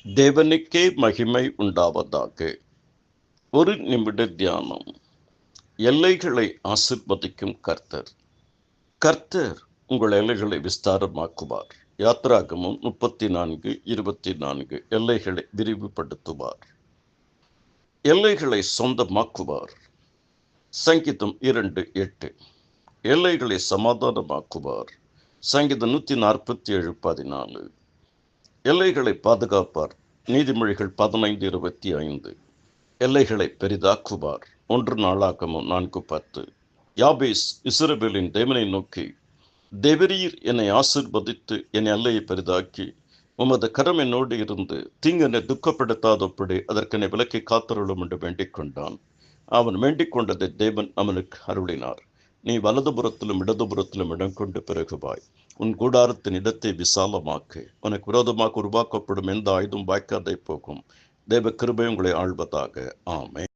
தேவனுக்கே மகிமை உண்டாவதாக. ஒரு நிமிட தியானம். எல்லைகளை ஆசீர்வதிக்கும் கர்த்தர். கர்த்தர் உங்கள் எல்லைகளை விஸ்தாரமாக்குவார். யாத்ராகமம் 34:24. எல்லைகளை விரிவுபடுத்துவார், எல்லைகளை சொந்தமாக்குவார். சங்கீதம் 2:8. எல்லைகளை சமாதானமாக்குவார். சங்கீதம் 147:14. எல்லைகளை பாதுகாப்பார். நீதிமொழிகள் 15:25. எல்லைகளை பெரிதாக்குவார். 1 நாளாகமம் 4:10. யாபேஸ் இஸ்ரவேலின் தேவனை நோக்கி, தேவரீர் என்னை ஆசீர்வதித்து என் எல்லையை பெரிதாக்கி உமது கரம் என்னோடு இருந்து தீங்கனை துக்கப்படுத்தாதபடி அதற்கென விலக்கி காத்தருளும் என்று வேண்டிக் கொண்டான். அவன் வேண்டிக் கொண்டதை தேவன் அவனுக்கு அருளினார். நீ வலதுபுறத்திலும் இடதுபுறத்திலும் இடம் கொண்டு பெருகுவாய். உன் கூடாரத்தின் இடத்தை விசாலமாக்கு. உனக்கு விரோதமாக உருவாக்கப்படும் எந்த ஆயுதம் வாய்க்காதே போகும். தேவ கிருபை உங்களை ஆள்வதாக. ஆமென்.